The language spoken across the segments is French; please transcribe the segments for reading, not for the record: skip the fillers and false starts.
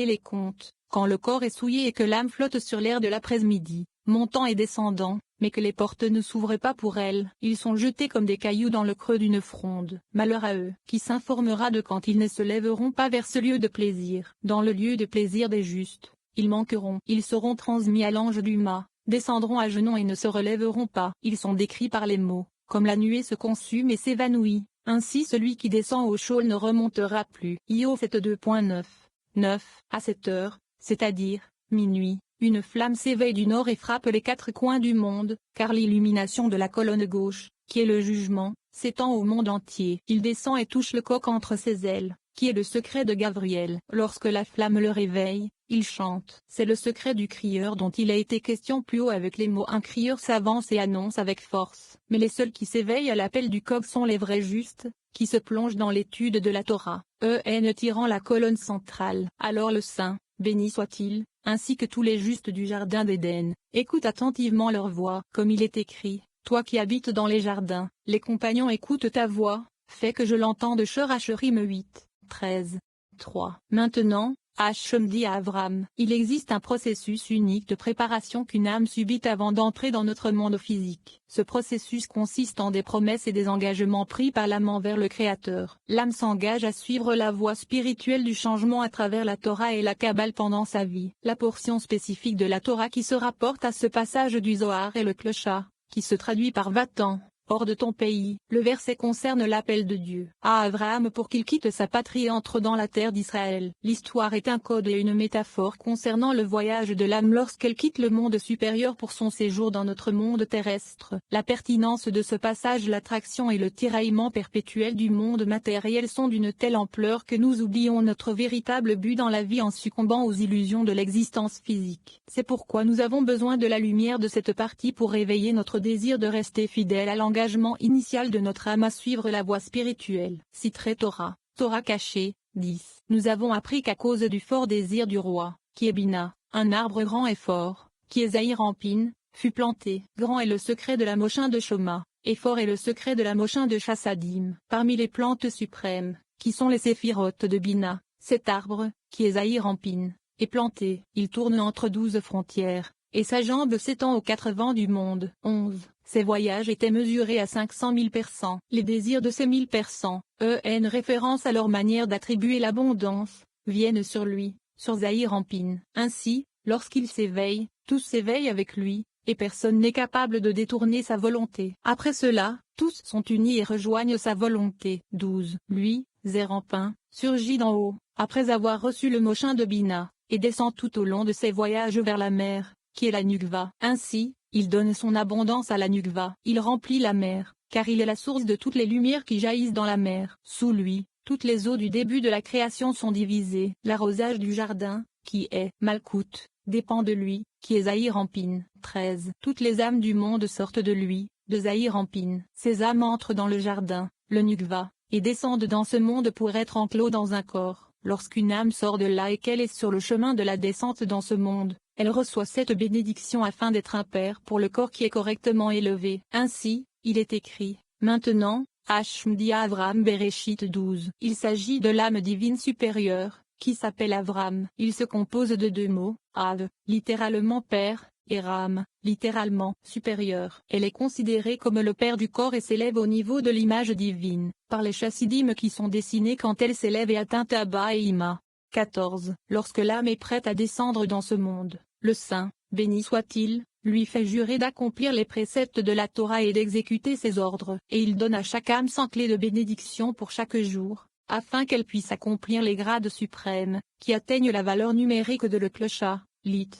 Et les contes, quand le corps est souillé et que l'âme flotte sur l'air de l'après-midi, montant et descendant, mais que les portes ne s'ouvrent pas pour elle, ils sont jetés comme des cailloux dans le creux d'une fronde. Malheur à eux, qui s'informera de quand ils ne se lèveront pas vers ce lieu de plaisir. Dans le lieu de plaisir des justes, ils manqueront. Ils seront transmis à l'ange du mât, descendront à genoux et ne se relèveront pas. Ils sont décrits par les mots, comme la nuée se consume et s'évanouit, ainsi celui qui descend au Sheol ne remontera plus. Io 7:2.9. 9. À cette heure, c'est-à-dire, minuit, une flamme s'éveille du nord et frappe les quatre coins du monde, car l'illumination de la colonne gauche, qui est le jugement, s'étend au monde entier. Il descend et touche le coq entre ses ailes, qui est le secret de Gabriel. Lorsque la flamme le réveille, il chante. C'est le secret du crieur dont il a été question plus haut avec les mots. Un crieur s'avance et annonce avec force. Mais les seuls qui s'éveillent à l'appel du coq sont les vrais justes, qui se plongent dans l'étude de la Torah, tirant la colonne centrale. Alors le saint, béni soit-il, ainsi que tous les justes du jardin d'Éden, écoute attentivement leur voix. Comme il est écrit, toi qui habites dans les jardins, les compagnons écoutent ta voix, fais que je l'entende. Shorachrim 8, 13. 3. Maintenant, Hachem dit à Avram, il existe un processus unique de préparation qu'une âme subit avant d'entrer dans notre monde physique. Ce processus consiste en des promesses et des engagements pris par l'âme envers le Créateur. L'âme s'engage à suivre la voie spirituelle du changement à travers la Torah et la Kabbale pendant sa vie. La portion spécifique de la Torah qui se rapporte à ce passage du Zohar est le Clocha, qui se traduit par va-t'en hors de ton pays. Le verset concerne l'appel de Dieu à Abraham pour qu'il quitte sa patrie et entre dans la terre d'Israël. L'histoire est un code et une métaphore concernant le voyage de l'âme lorsqu'elle quitte le monde supérieur pour son séjour dans notre monde terrestre. La pertinence de ce passage, l'attraction et le tiraillement perpétuel du monde matériel sont d'une telle ampleur que nous oublions notre véritable but dans la vie en succombant aux illusions de l'existence physique. C'est pourquoi nous avons besoin de la lumière de cette partie pour réveiller notre désir de rester fidèle à l'engagement initial de notre âme à suivre la voie spirituelle. Citerai Torah, Torah cachée, 10. Nous avons appris qu'à cause du fort désir du roi, qui est Bina, un arbre grand et fort, qui est Zahir en Pine, fut planté. Grand est le secret de la Moshin de Shoma, et fort est le secret de la Moshin de Chassadim. Parmi les plantes suprêmes, qui sont les séphirotes de Bina, cet arbre, qui est Zahir en Pine, est planté. Il tourne entre 12 frontières, et sa jambe s'étend aux 4 vents du monde. 11. Ses voyages étaient mesurés à 500 000 persans. Les désirs de ces 1000 persans, référence à leur manière d'attribuer l'abondance, viennent sur lui, sur Zahir en Pine. Ainsi, lorsqu'il s'éveille, tous s'éveillent avec lui, et personne n'est capable de détourner sa volonté. Après cela, tous sont unis et rejoignent sa volonté. 12. Lui, Zérampin, surgit d'en haut, après avoir reçu le Moshin de Bina, et descend tout au long de ses voyages vers la mer, qui est la Nukva. Ainsi, il donne son abondance à la Nukva. Il remplit la mer, car il est la source de toutes les lumières qui jaillissent dans la mer. Sous lui, toutes les eaux du début de la création sont divisées. L'arrosage du jardin, qui est Malkout, dépend de lui, qui est Zahir en Pine. 13. Toutes les âmes du monde sortent de lui, de Zahir en Pine. Ces âmes entrent dans le jardin, le Nukva, et descendent dans ce monde pour être enclos dans un corps. Lorsqu'une âme sort de là et qu'elle est sur le chemin de la descente dans ce monde, elle reçoit cette bénédiction afin d'être un père pour le corps qui est correctement élevé. Ainsi, il est écrit, maintenant, Hachem dit à Avram Bereshit 12. Il s'agit de l'âme divine supérieure, qui s'appelle Avram. Il se compose de deux mots, Av, littéralement père, et Ram, littéralement supérieur. Elle est considérée comme le père du corps et s'élève au niveau de l'image divine, par les chassidim qui sont dessinés quand elle s'élève et atteint Abba et Ima. 14. Lorsque l'âme est prête à descendre dans ce monde, le Saint, béni soit-il, lui fait jurer d'accomplir les préceptes de la Torah et d'exécuter ses ordres. Et il donne à chaque âme 100 clés de bénédiction pour chaque jour, afin qu'elle puisse accomplir les grades suprêmes, qui atteignent la valeur numérique de le clocha, lit.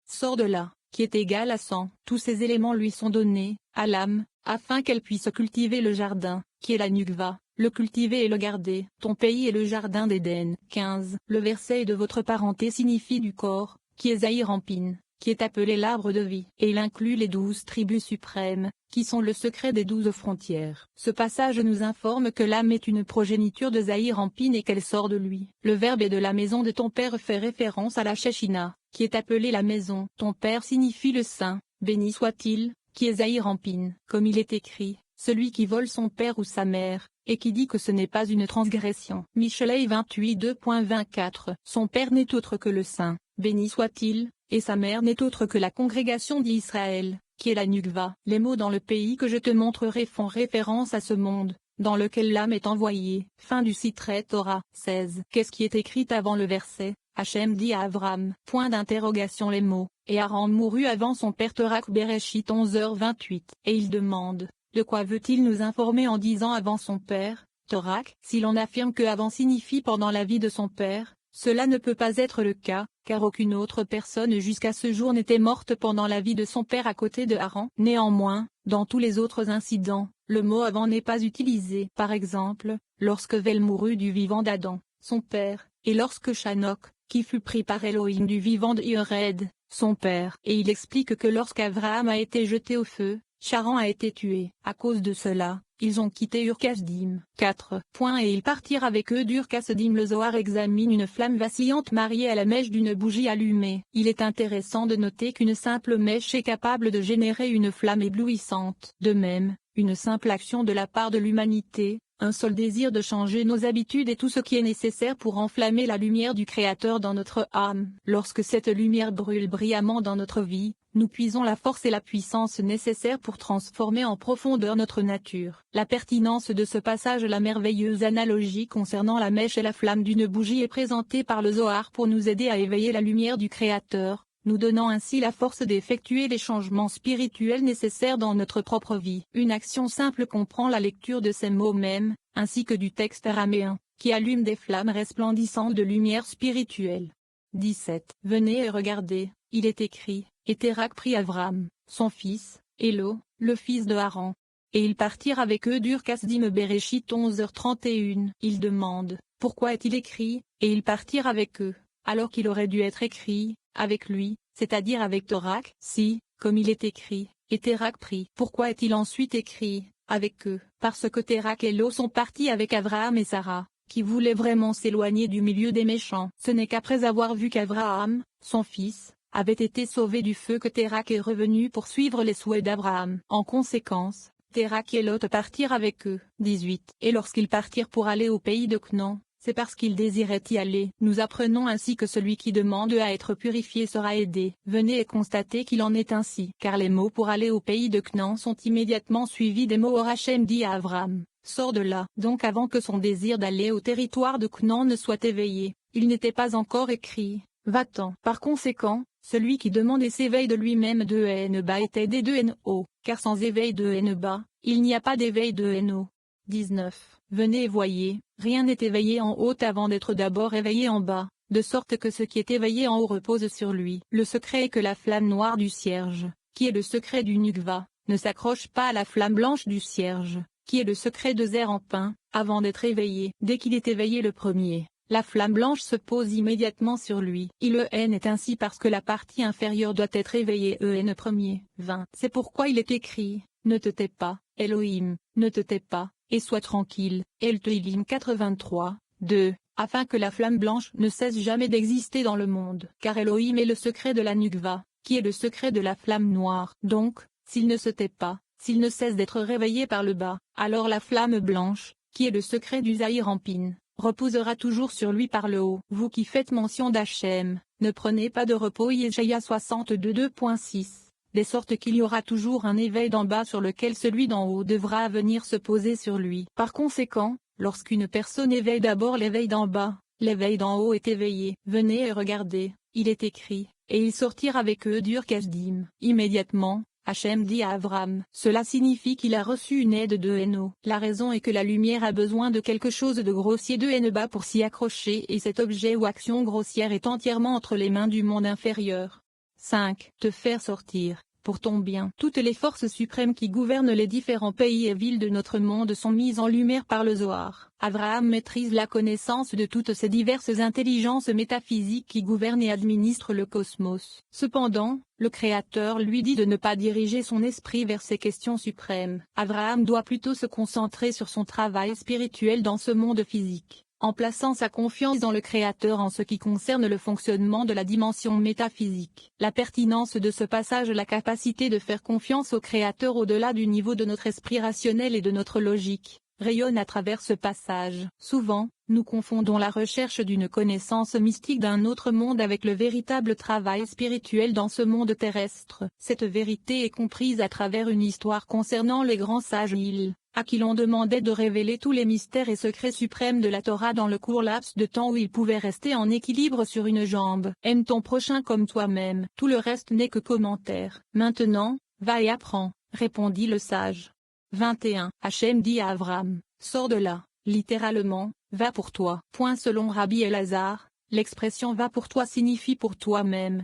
Sort de là, qui est égal à 100. Tous ces éléments lui sont donnés, à l'âme, afin qu'elle puisse cultiver le jardin, qui est la Nukva, le cultiver et le garder. Ton pays est le jardin d'Éden. 15. Le verset de votre parenté signifie du corps, qui est Zahir en Pine, qui est appelé l'arbre de vie. Et il inclut les 12 tribus suprêmes, qui sont le secret des 12 frontières. Ce passage nous informe que l'âme est une progéniture de Zahir en Pine et qu'elle sort de lui. Le verbe est de la maison de ton père fait référence à la Shechina, qui est appelée la maison. Ton père signifie le saint, béni soit-il, qui est Zahir en Pine. Comme il est écrit, celui qui vole son père ou sa mère, et qui dit que ce n'est pas une transgression. Michelet 28 2.24. Son père n'est autre que le Saint, béni soit-il, et sa mère n'est autre que la congrégation d'Israël, qui est la Nukva. Les mots dans le pays que je te montrerai font référence à ce monde, dans lequel l'âme est envoyée. Fin du citret Torah 16. Qu'est-ce qui est écrit avant le verset? Hachem dit à Avram, point d'interrogation les mots, et Haran mourut avant son père Terak Bereshit 11h28. Et il demande, de quoi veut-il nous informer en disant avant son père, Terak? Si l'on affirme que avant signifie pendant la vie de son père, cela ne peut pas être le cas, car aucune autre personne jusqu'à ce jour n'était morte pendant la vie de son père à côté de Haran. Néanmoins, dans tous les autres incidents, le mot avant n'est pas utilisé. Par exemple, lorsque Vel mourut du vivant d'Adam, son père, et lorsque Chanok, qui fut pris par Elohim du vivant de Yored, son père. Et il explique que lorsqu'Avraham a été jeté au feu, Charan a été tué. À cause de cela, ils ont quitté Ur-Kasdim. 4. Et ils partirent avec eux d'Ur-Kasdim. Le Zohar examine une flamme vacillante mariée à la mèche d'une bougie allumée. Il est intéressant de noter qu'une simple mèche est capable de générer une flamme éblouissante. De même, une simple action de la part de l'humanité, un seul désir de changer nos habitudes est tout ce qui est nécessaire pour enflammer la lumière du Créateur dans notre âme. Lorsque cette lumière brûle brillamment dans notre vie, nous puisons la force et la puissance nécessaires pour transformer en profondeur notre nature. La pertinence de ce passage, la merveilleuse analogie concernant la mèche et la flamme d'une bougie est présentée par le Zohar pour nous aider à éveiller la lumière du Créateur, nous donnant ainsi la force d'effectuer les changements spirituels nécessaires dans notre propre vie. Une action simple comprend la lecture de ces mots mêmes, ainsi que du texte araméen, qui allume des flammes resplendissantes de lumière spirituelle. 17. Venez et regardez, il est écrit, et Terak prit Avram, son fils, Élo, le fils de Haran. Et ils partirent avec eux d'Ur-Kasdim. Bereshit 11h31. Il demande, pourquoi est-il écrit, et ils partirent avec eux, alors qu'il aurait dû être écrit, avec lui, c'est-à-dire avec Terak? Si, comme il est écrit, et Terak prit. Pourquoi est-il ensuite écrit, avec eux? Parce que Terak et Élo sont partis avec Abraham et Sarah, qui voulaient vraiment s'éloigner du milieu des méchants. Ce n'est qu'après avoir vu qu'Abraham, son fils, avait été sauvé du feu que Terak est revenu pour suivre les souhaits d'Abraham. En conséquence, Terak et Lot partirent avec eux. 18. Et lorsqu'ils partirent pour aller au pays de Canaan, c'est parce qu'ils désiraient y aller. Nous apprenons ainsi que celui qui demande à être purifié sera aidé. Venez et constatez qu'il en est ainsi. Car les mots pour aller au pays de Canaan sont immédiatement suivis des mots Hachem dit à Avram, sors de là. Donc avant que son désir d'aller au territoire de Canaan ne soit éveillé, il n'était pas encore écrit, va-t'en. Par conséquent, celui qui demande et s'éveille de lui-même de Heneba est aidé de No, car sans éveil de Heneba, il n'y a pas d'éveil de No. 19. Venez et voyez, rien n'est éveillé en haut avant d'être d'abord éveillé en bas, de sorte que ce qui est éveillé en haut repose sur lui. Le secret est que la flamme noire du cierge, qui est le secret du Nukva, ne s'accroche pas à la flamme blanche du cierge, qui est le secret de Zer en pain, avant d'être éveillé. Dès qu'il est éveillé le premier, la flamme blanche se pose immédiatement sur lui. Le N est ainsi parce que la partie inférieure doit être éveillée. N premier. 20. C'est pourquoi il est écrit, ne te tais pas, Elohim, ne te tais pas, et sois tranquille. El Teilim 83, 2, afin que la flamme blanche ne cesse jamais d'exister dans le monde. Car Elohim est le secret de la Nukva, qui est le secret de la flamme noire. Donc, s'il ne se tait pas, s'il ne cesse d'être réveillé par le bas, alors la flamme blanche, qui est le secret du Zahir en pin, reposera toujours sur lui par le haut. Vous qui faites mention d'Hachem, ne prenez pas de repos. Yeshaïa 62 2.6. De sorte qu'il y aura toujours un éveil d'en bas sur lequel celui d'en haut devra venir se poser sur lui. Par conséquent, lorsqu'une personne éveille d'abord l'éveil d'en bas, l'éveil d'en haut est éveillé. Venez et regardez, il est écrit, et ils sortirent avec eux d'Ur-Kasdim. Immédiatement, Hachem dit à Avram, cela signifie qu'il a reçu une aide de No. La raison est que la lumière a besoin de quelque chose de grossier de Heneba pour s'y accrocher, et cet objet ou action grossière est entièrement entre les mains du monde inférieur. 5. Te faire sortir, pour ton bien. Toutes les forces suprêmes qui gouvernent les différents pays et villes de notre monde sont mises en lumière par le Zohar. Abraham maîtrise la connaissance de toutes ces diverses intelligences métaphysiques qui gouvernent et administrent le cosmos. Cependant, le Créateur lui dit de ne pas diriger son esprit vers ces questions suprêmes. Abraham doit plutôt se concentrer sur son travail spirituel dans ce monde physique. en plaçant sa confiance dans le Créateur en ce qui concerne le fonctionnement de la dimension métaphysique. La pertinence de ce passage, la capacité de faire confiance au Créateur au-delà du niveau de notre esprit rationnel et de notre logique, rayonne à travers ce passage. Souvent, nous confondons la recherche d'une connaissance mystique d'un autre monde avec le véritable travail spirituel dans ce monde terrestre. Cette vérité est comprise à travers une histoire concernant les grands sages Hil, à qui l'on demandait de révéler tous les mystères et secrets suprêmes de la Torah dans le court laps de temps où ils pouvaient rester en équilibre sur une jambe. Aime ton prochain comme toi-même. Tout le reste n'est que commentaire. Maintenant, va et apprends, répondit le sage. 21. Hachem dit à Avram, sors de là, littéralement, va pour toi. Selon Rabbi Elazar, l'expression va pour toi signifie pour toi-même.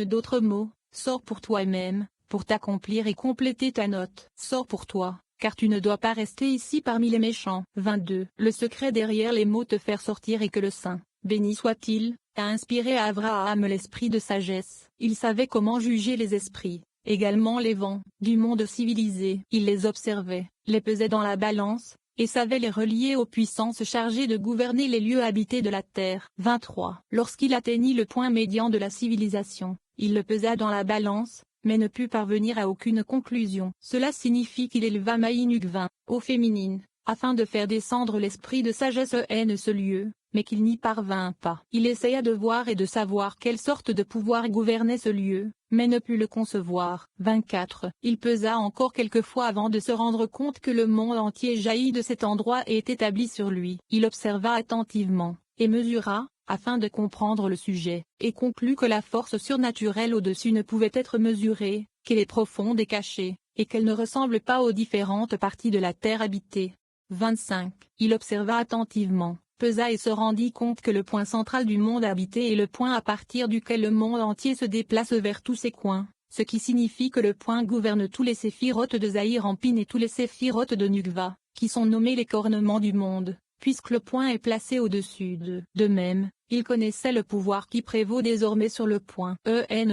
D'autres mots, sors pour toi-même, pour t'accomplir et compléter ta note. Sors pour toi, car tu ne dois pas rester ici parmi les méchants. 22. Le secret derrière les mots te faire sortir est que le Saint, béni soit-il, a inspiré à Abraham l'esprit de sagesse. Il savait comment juger les esprits, également les vents, du monde civilisé. Il les observait, les pesait dans la balance, et savait les relier aux puissances chargées de gouverner les lieux habités de la terre. 23. Lorsqu'il atteignit le point médian de la civilisation, il le pesa dans la balance, mais ne put parvenir à aucune conclusion. Cela signifie qu'il éleva Maïnuk 20, au féminine, afin de faire descendre l'esprit de sagesse ce lieu, mais qu'il n'y parvint pas. Il essaya de voir et de savoir quelle sorte de pouvoir gouvernait ce lieu, mais ne put le concevoir. 24. Il pesa encore quelques fois avant de se rendre compte que le monde entier jaillit de cet endroit et est établi sur lui. Il observa attentivement, et mesura, afin de comprendre le sujet, et conclut que la force surnaturelle au-dessus ne pouvait être mesurée, qu'elle est profonde et cachée, et qu'elle ne ressemble pas aux différentes parties de la terre habitée. 25. Il observa attentivement, pesa et se rendit compte que le point central du monde habité est le point à partir duquel le monde entier se déplace vers tous ses coins, ce qui signifie que le point gouverne tous les séphirotes de Zahir Ampin et tous les séphirotes de Nukva, qui sont nommés les cornements du monde, puisque le point est placé au-dessus d'eux. De même, il connaissait le pouvoir qui prévaut désormais sur le point.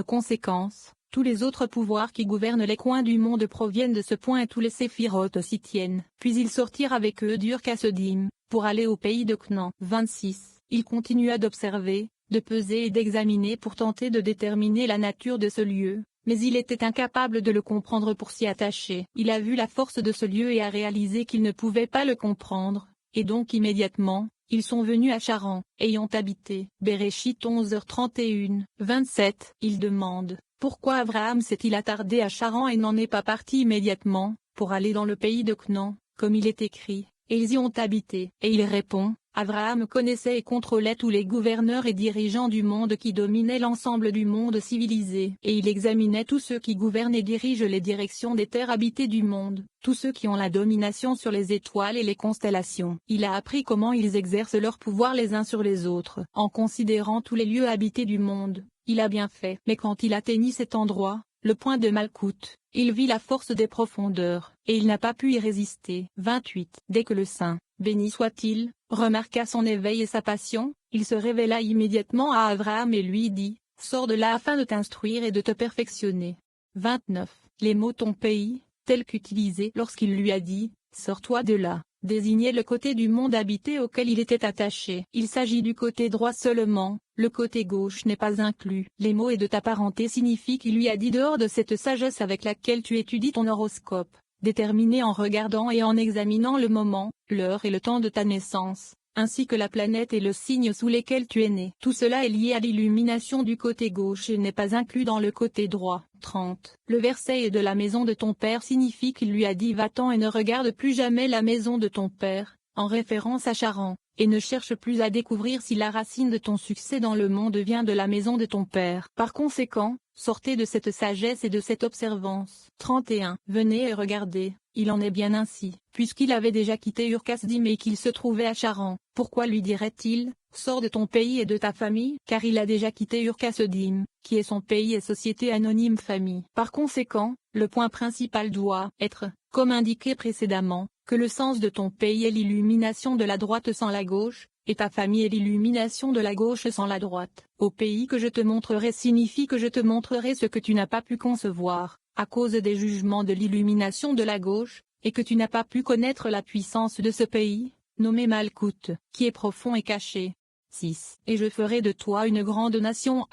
Conséquence, tous les autres pouvoirs qui gouvernent les coins du monde proviennent de ce point et tous les séphirotes s'y tiennent. Puis ils sortirent avec eux d'Ur-Kasdim, pour aller au pays de Canaan. 26. Il continua d'observer, de peser et d'examiner pour tenter de déterminer la nature de ce lieu, mais il était incapable de le comprendre pour s'y attacher. Il a vu la force de ce lieu et a réalisé qu'il ne pouvait pas le comprendre, et donc immédiatement, ils sont venus à Charan, ayant habité. Bereshit 11h31. 27. Il demande, pourquoi Abraham s'est-il attardé à Charan et n'en est pas parti immédiatement, pour aller dans le pays de Canaan, comme il est écrit, et ils y ont habité. Et il répond, Abraham connaissait et contrôlait tous les gouverneurs et dirigeants du monde qui dominaient l'ensemble du monde civilisé. Et il examinait tous ceux qui gouvernent et dirigent les directions des terres habitées du monde, tous ceux qui ont la domination sur les étoiles et les constellations. Il a appris comment ils exercent leur pouvoir les uns sur les autres, en considérant tous les lieux habités du monde. Il a bien fait. Mais quand il atteignit cet endroit, le point de Malkout, il vit la force des profondeurs, et il n'a pas pu y résister. 28. Dès que le Saint, béni soit-il, remarqua son éveil et sa passion, il se révéla immédiatement à Abraham et lui dit, sors de là afin de t'instruire et de te perfectionner. 29. Les mots ton pays, tels qu'utilisés lorsqu'il lui a dit, sors-toi de là, désignait le côté du monde habité auquel il était attaché. Il s'agit du côté droit seulement, le côté gauche n'est pas inclus. Les mots et de ta parenté signifient qu'il lui a dit dehors de cette sagesse avec laquelle tu étudies ton horoscope, déterminé en regardant et en examinant le moment, l'heure et le temps de ta naissance, ainsi que la planète et le signe sous lesquels tu es né. Tout cela est lié à l'illumination du côté gauche et n'est pas inclus dans le côté droit. 30. Le verset est de la maison de ton père signifie qu'il lui a dit va-t'en et ne regarde plus jamais la maison de ton père, en référence à Charan, et ne cherche plus à découvrir si la racine de ton succès dans le monde vient de la maison de ton père. Par conséquent, sortez de cette sagesse et de cette observance. 31. Venez et regardez, il en est bien ainsi, puisqu'il avait déjà quitté Ur-Kasdim et qu'il se trouvait à Charan. Pourquoi lui dirait-il, sors de ton pays et de ta famille? Car il a déjà quitté Ur-Kasdim, qui est son pays et société anonyme famille. Par conséquent, le point principal doit être, comme indiqué précédemment, que le sens de ton pays est l'illumination de la droite sans la gauche, et ta famille est l'illumination de la gauche sans la droite. Au pays que je te montrerai signifie que je te montrerai ce que tu n'as pas pu concevoir, à cause des jugements de l'illumination de la gauche, et que tu n'as pas pu connaître la puissance de ce pays, nommé Malkout, qui est profond et caché. 6. Et je ferai de toi une grande nation.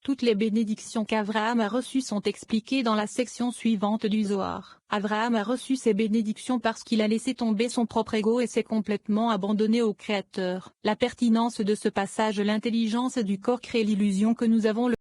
Toutes les bénédictions qu'Abraham a reçues sont expliquées dans la section suivante du Zohar. Abraham a reçu ces bénédictions parce qu'il a laissé tomber son propre ego et s'est complètement abandonné au Créateur. La pertinence de ce passage. L'intelligence du corps crée l'illusion que nous avons le